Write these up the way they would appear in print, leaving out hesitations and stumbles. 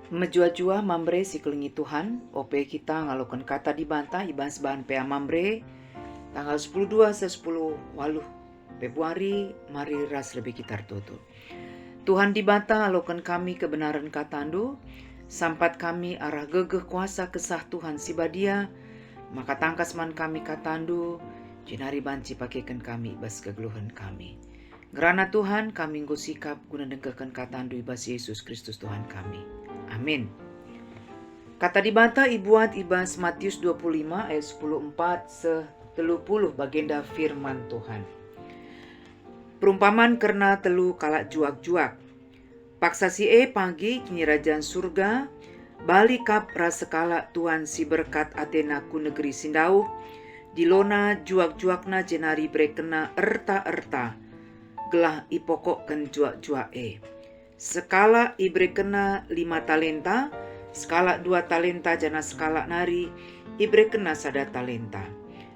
Mejua-jua mambre si kelingi Tuhan, ope kita ngalokan kata dibantah ibas bahan pea mambre, tanggal 10 se 10 waluh Februari, mari ras lebih kitar tutu. Tuhan dibantah alokan kami kebenaran katandu, sampat kami arah gegeh kuasa kesah Tuhan si badia, maka tangkas man kami katandu, jinari banci pakaikan kami ibas kegeluhan kami. Gerana Tuhan kami nggo sikap guna dengkekan katandu ibas Yesus Kristus Tuhan kami. Amin. Kata dibantah ibuat ibas Matius 25 ayat 14 se-30 bagenda firman Tuhan. Perumpamaan kerna telu kalak juak-juak. Paksa si pagi kini rajaan surga, balik kap rasekala Tuhan si berkat Athena ku negeri sindau, dilona juak-juakna jenari brekena erta-erta, gelah ipokok ken juak-juak Sekala ibre kena 5 talenta, skala 2 talenta jana skala nari, ibre kena 1 talenta.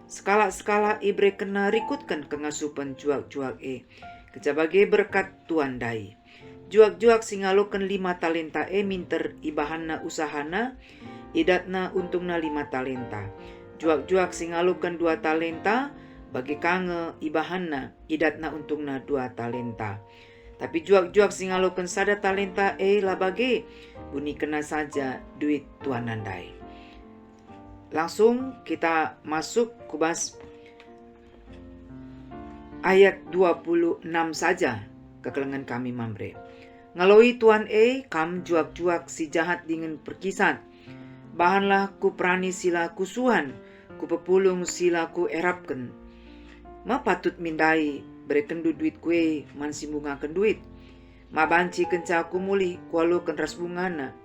Skala-skala ibre kena rikutkan kengasupan juak-juak kejabage berkat tuan dai. Juak-juak singalokan 5 talenta minter ibahana usahana, idatna untungna 5 talenta. Juak-juak singalokan 2 talenta, bagi kange ibahana, idatna untungna 2 talenta. Tapi juak-juak singalokan 1 talenta labage, bunyi kena saja duit tuan nandai. Langsung kita masuk kubas ayat 26 saja kekelengan kami mambre. Ngaloi tuan kam juak-juak si jahat dengan perkisat. Bahanlah ku prani sila kusuhan, ku pepulung sila ku erapken. Ma patut mindai bereken duit kue mansi bungakan duit. Ma banci kenca ku muli kualo ken ras bungana.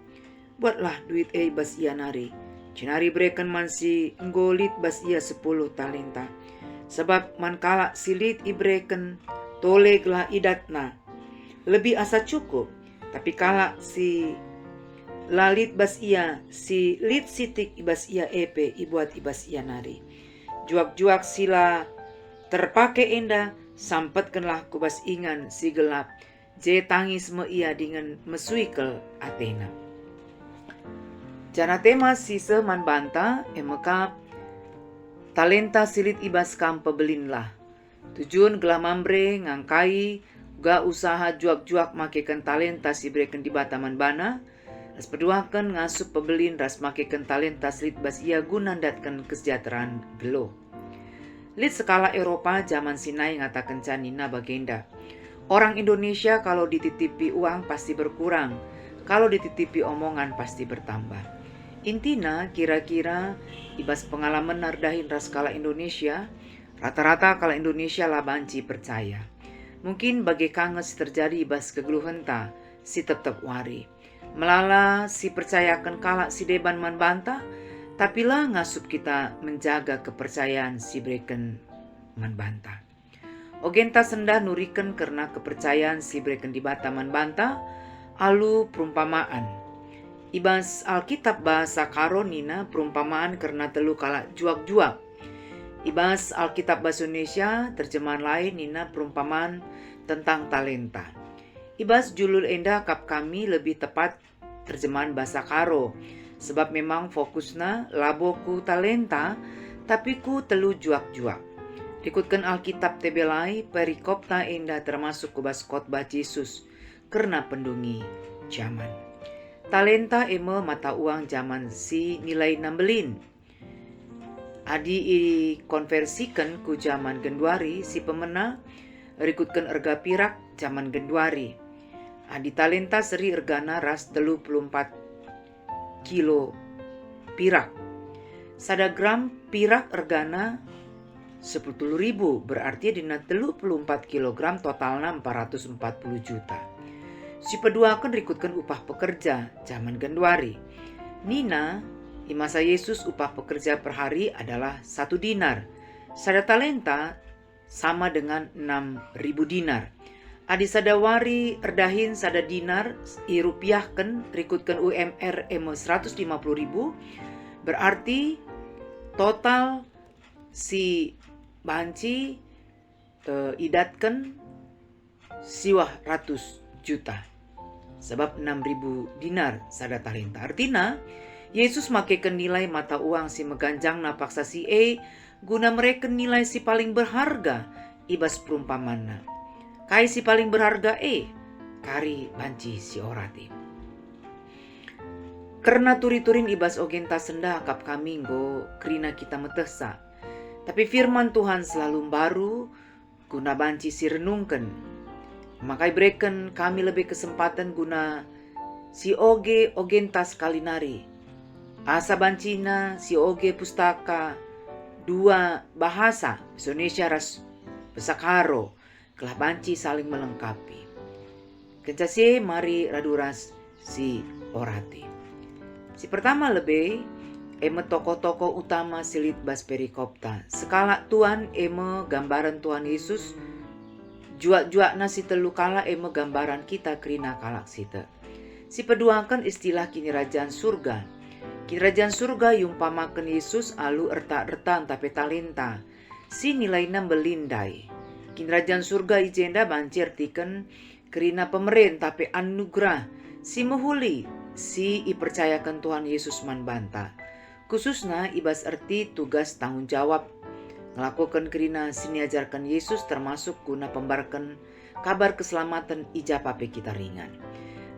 Buatlah duit bas ia nari. Cinari bereken mansi nggolit bas ia 10 talenta. Sebab man kala silit ibreken tole gelah idatna. Lebih asa cukup. Tapi kala si lalit bas ia, si lit sitik ibas ia ibuat ibas ia nari. Juak-juak sila terpakai indah, sampatkanlah kubas ingan si gelap, je tangis me ia dengan mesuikel Athena. Jana tema sisa man banta emeka talenta silit ibas kam pebelinlah. Tujuan gelah mambre ngangkai ga usaha juak-juak makekan talenta si breken di bataman bana, ras peduakan ngasup pebelin ras makekan talenta silit bas ia gunandatkan kesejahteraan gelo. Lit skala Eropa zaman Sinai ngatakan canina bagenda. Orang Indonesia kalau dititipi uang pasti berkurang, kalau dititipi omongan pasti bertambah. Intina kira-kira ibas pengalaman nardahin ras skala Indonesia, rata-rata kalau Indonesia lah banci percaya. Mungkin bagi kanges terjadi ibas kegeluhan ta, si tetap wari. Melala si percayakan kala si deban man bantah, tapi lah ngasup kita menjaga kepercayaan si breken man banta. Ogenta sendah nuriken karena kepercayaan si breken di bata man banta, alu perumpamaan. Ibas Alkitab bahasa karonina perumpamaan karena telu kala juak-juak. Ibas Alkitab bahasa Indonesia terjemahan lain nina perumpamaan tentang talenta. Ibas julul endah kap kami lebih tepat terjemahan bahasa karo. Sebab memang fokusna laboku talenta, tapi ku telu juak-juak. Ikutkan Alkitab tebelai perikopta indah termasuk kubas khotbah Yesus karena pendungi zaman. Talenta mata uang zaman si nilai nambelin. Adi konversikan ku zaman genduari si pemena, rikutkan erga pirak zaman genduari. Adi talenta seri ergana ras 34 kilo pirak. 1 gram pirak ergana 10.000, berarti dina 34 kilogram totalna 440 juta. Si peduakan rikutkan upah pekerja zaman genduari. Nina, di masa Yesus upah pekerja per hari adalah 1 dinar. 1 talenta sama dengan 6.000 dinar. Adi sadawari erdahin 1 dinar irupiahkan rikutkan UMR 150.000, berarti total si banci idatkan siwah ratus juta. sebab 6.000 dinar sada talenta. Artinya Yesus makaikan nilai mata uang si meganjang na paksa si guna mereka nilai si paling berharga ibas perumpamana. Kai si paling berharga kari banci si orati. Karena turi-turin ibas ogenta senda kap kami go krina kita metesa. Tapi firman Tuhan selalu baru guna banci si renungkan. Makai breken kami lebih kesempatan guna si ogentas kalinari. Asa bancina si oge pustaka dua bahasa Indonesia ras pesakaro kelah banci saling melengkapi. Kencasi mari raduras si orati. Si pertama lebih toko-toko utama silit bas perikopta. Sekala Tuhan gambaran Tuhan Yesus. Juak-juak nasi telu kala gambaran kita krina kalak sita. Si peduakan istilah kini kerajaan surga. Kerajaan surga yumpamakan Yesus alu erta-erta tapi talenta. Si nilainya belindai. Kerajaan surga ijenda banci artikan kerina pemerintah tapi anugerah. Si mehuli si ipercayakan Tuhan Yesus manbanta. Khususnya ibas arti tugas tanggung jawab ngelakukan kerina sini ajarkan Yesus termasuk guna pembarkan kabar keselamatan ijapape kita ringan.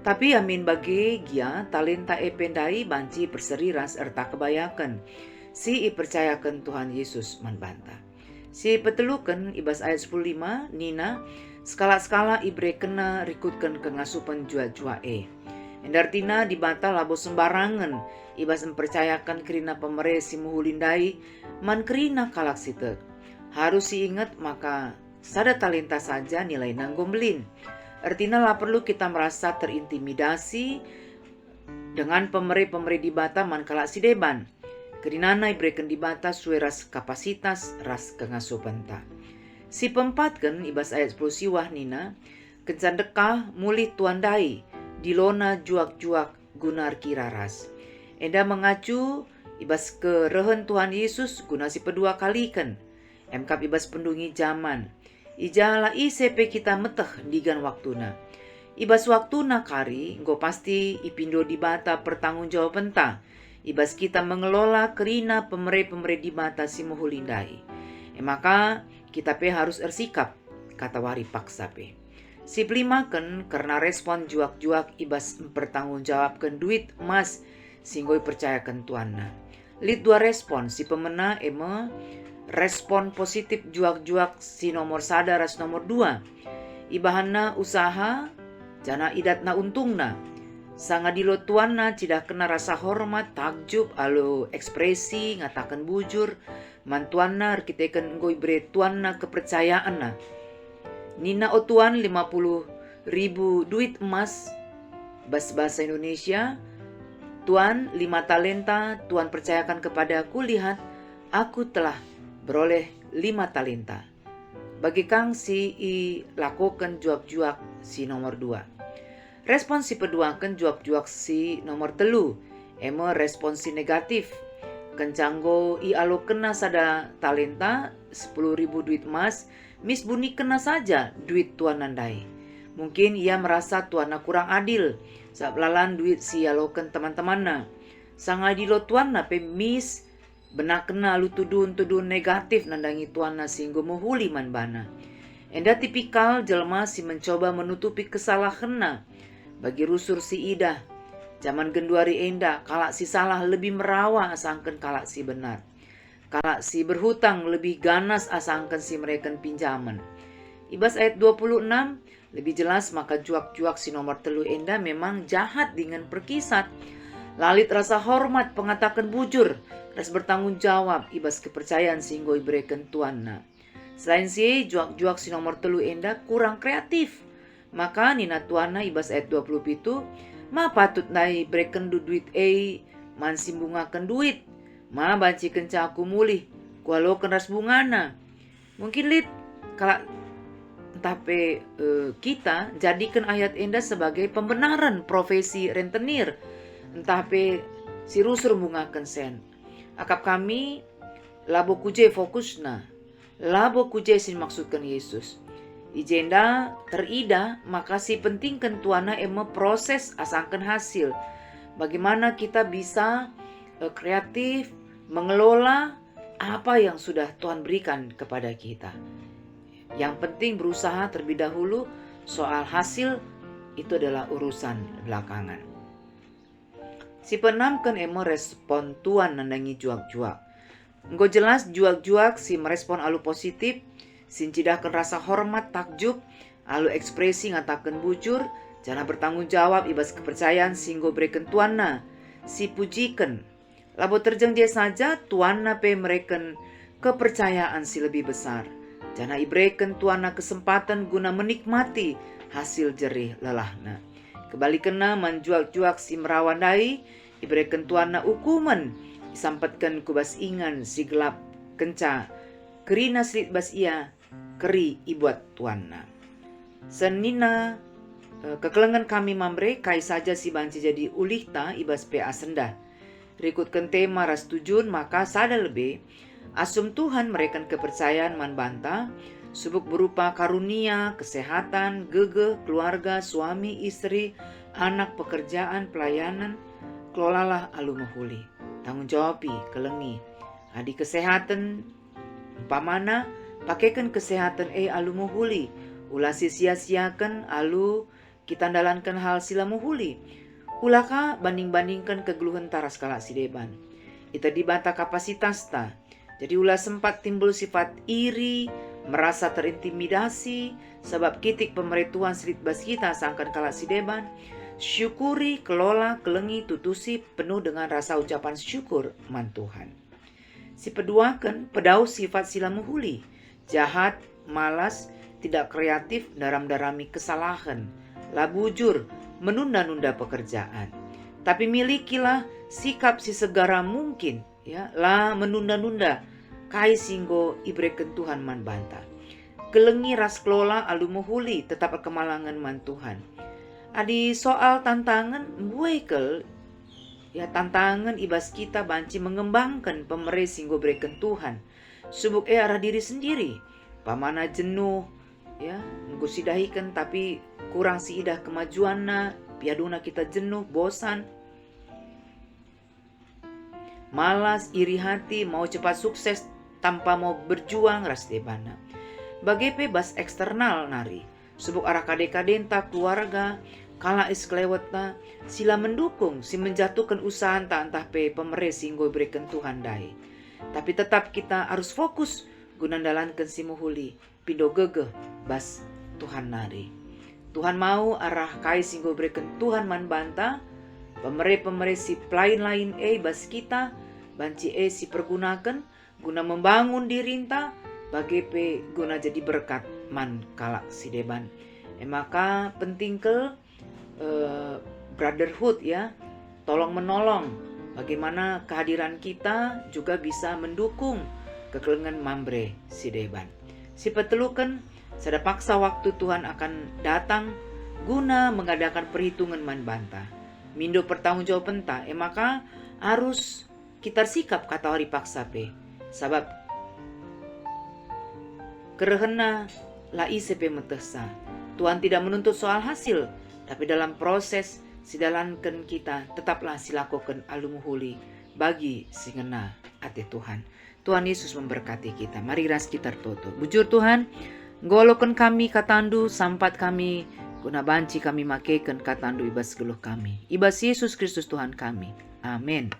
Tapi amin bagi gia talenta pendai banci perseriras erta kebayakan si ipercayakan Tuhan Yesus manbanta. Si petelukan ibas ayat 15 nina skala-skala ibre kena rikutkan kengasupan jua-jua Endartina dibata labo sembarangan ibas mempercayakan kerina pemerintah si muhulindai man kerina kalak sitek. Harus diingat maka sada talenta saja nilai nanggomblin. Artinya lah perlu kita merasa terintimidasi dengan pemerintah dibata man kalak si deban. Kerinana ibreken dibata suai ras kapasitas ras kengasupanta. Si pempatkan ibas ayat 10 siwah nina kencan dekah mulih tuandai dilona juak-juak gunar kiraras. Enda mengacu ibas ke rehen Tuhan Yesus guna si pedua kalikan. Emkap ibas pendungi zaman. Ijala isepe kita meteh digan waktuna. Ibas waktuna kari go pasti ipindo dibata pertanggung jawab penta. Ibas kita mengelola kerina pemerintah dibata si muhulindai. Maka kita harus ersikap kata wari paksa Si plimaken karena respon juak-juak ibas mempertanggungjawabkan duit emas singgoi percayakan tuanna. Lid dua respon si pemena respon positif juak-juak si nomor sada ras nomor 2. Ibahanna usaha jana idatna untungna. Sangadilo tuanna tidak kena rasa hormat takjub alu ekspresi ngatakan bujur mantuanna arkiteken ngoi bre tuanna kepercayaanna. Nina otuan 50.000 duit emas bahasa Indonesia. Tuan 5 talenta Tuan percayakan kepadaku, lihat aku telah beroleh 5 talenta. Bagi kang si lakukan juak-juak si nomor 2. Respon si peduakan juak-juak si nomor 3. Respon si negatif. Kencanggo alo kena sada talenta 10.000 duit emas. Mis Buni kena saja duit tuan nandai. Mungkin ia merasa tuanna kurang adil. Saat lalan duit si alokan teman-temanna. Sang adilo tuanna pe mis benak kena lu tudun-tudun negatif nandangi tuanna singgo muhuli man bana. Enda tipikal jelma si mencoba menutupi kesalahanna. Bagi rusur si Ida. Zaman genduari enda kalak si salah lebih merawa asangken kalak si benar. Kalak si berhutang lebih ganas asangkan si mereka pinjaman. Ibas ayat 26 lebih jelas maka juak-juak si nomor 3 enda memang jahat dengan perkisat. Lalit rasa hormat pengatakan bujur. Ras bertanggung jawab ibas kepercayaan singgo ibrekan tuanna. Selain si juak-juak si nomor 3 enda kurang kreatif. Maka nina tuanna ibas ayat 27 ma patut nai breken duit man simbungakan duit. Ma banci kenca aku mulih kualo keras bungana. Mungkin lid kalau tapi kita jadikan ayat enda sebagai pembenaran profesi rentenir. Entah pe si rusur bungakan sen. Akap kami labo kuje fokusna. Labo kuje sin maksudkan Yesus. Ijenda terida maka si pentingkan tuana proses asangkan hasil. Bagaimana kita bisa kreatif mengelola apa yang sudah Tuhan berikan kepada kita. Yang penting berusaha terlebih dahulu, soal hasil itu adalah urusan belakangan. Si penamkan respon Tuhan nandangi juak-juak. Engko jelas juak-juak si merespon alu positif, sin cidahkan rasa hormat takjub, alu ekspresi ngatakan bujur, jangan bertanggung jawab ibas kepercayaan singgo berikan tuanna, si pujikan. Labo terjang dia saja tuanna pe mereken kepercayaan si lebih besar. Jangan iberikan tuanna kesempatan guna menikmati hasil jerih lelahna. Kebalikana menjuak-juak si merawandai, iberikan tuanna ukuman, disampatkan kubas ingan si gelap kenca, kerina selit bas ia, keri ibuat tuanna. Senina kekelengan kami mamre kai saja si banci jadi ulihta ibas PA sendah. Rikutkan tema ras tujun maka sada lebih asum Tuhan mereka kepercayaan man banta subuk berupa karunia, kesehatan, gege, keluarga, suami, istri, anak, pekerjaan, pelayanan, kelolalah alu mahuli. Tanggung jawabi kelengi. Adi kesehatan umpamana pakaikan kesehatan alu mahuli. Ulah sia-siakan alu kita dalankan hal sila mahuli. Ulaka banding-bandingkan kegeluhan taras kala sideban. Ita dibata kapasitas ta. Jadi ulah sempat timbul sifat iri, merasa terintimidasi, sebab kitik pemerituan selit bas kita sangkan kala sideban. Syukuri, kelola, kelengi, tutusi, penuh dengan rasa ucapan syukur man Tuhan. Si peduakan, pedau sifat sila muhuli, jahat, malas, tidak kreatif, daram-darami kesalahan, labujur, menunda-nunda pekerjaan. Tapi milikilah sikap si segara mungkin, ya, lah menunda-nunda, kai singgo ibrekan Tuhan man banta. Kelengi ras kelola alu muhuli, tetap kemalangan man Tuhan. Adi soal tantangan buekel, ya tantangan ibas kita banci mengembangkan pemerih singgo berikan Tuhan. Subuk arah diri sendiri, pamana jenuh, ya nggusidahikan tapi kurang siidah kemajuanna, piaduna kita jenuh, bosan, malas, iri hati, mau cepat sukses tanpa mau berjuang ras debana. Bagai bas eksternal nari, subuk arah kade-kadenta keluarga, kala isklewetna, sila mendukung, si menjatuhkan usaha entah pe pemerih singgo berikan Tuhan dai. Tapi tetap kita harus fokus guna dalankan si muhuli, pindo gegeh bas Tuhan nari. Tuhan mau arah kai singgo berikan Tuhan man banta, pemerih-pemerih si lain-lain bas kita, banci si pergunakan guna membangun dirinta, bagi pe guna jadi berkat man kalak si deban. Maka penting ke brotherhood ya, tolong menolong. Bagaimana kehadiran kita juga bisa mendukung kekelengan mambre si deban. Si petelukan sada paksa waktu Tuhan akan datang guna mengadakan perhitungan man banta. Mindo pertanggung jawab penta, maka harus kita sikap kata hari paksa pe. Sabab kerehena la isepe metesa. Tuhan tidak menuntut soal hasil, tapi dalam proses sidalankan kita tetaplah silakukan alumuhuli bagi singena ate Tuhan. Tuhan Yesus memberkati kita. Mari ras kita tutup. Bujur Tuhan, ngolokan kami katandu sampat kami guna banci kami makaikan katandu ibas geluh kami. Ibas Yesus Kristus Tuhan kami. Amin.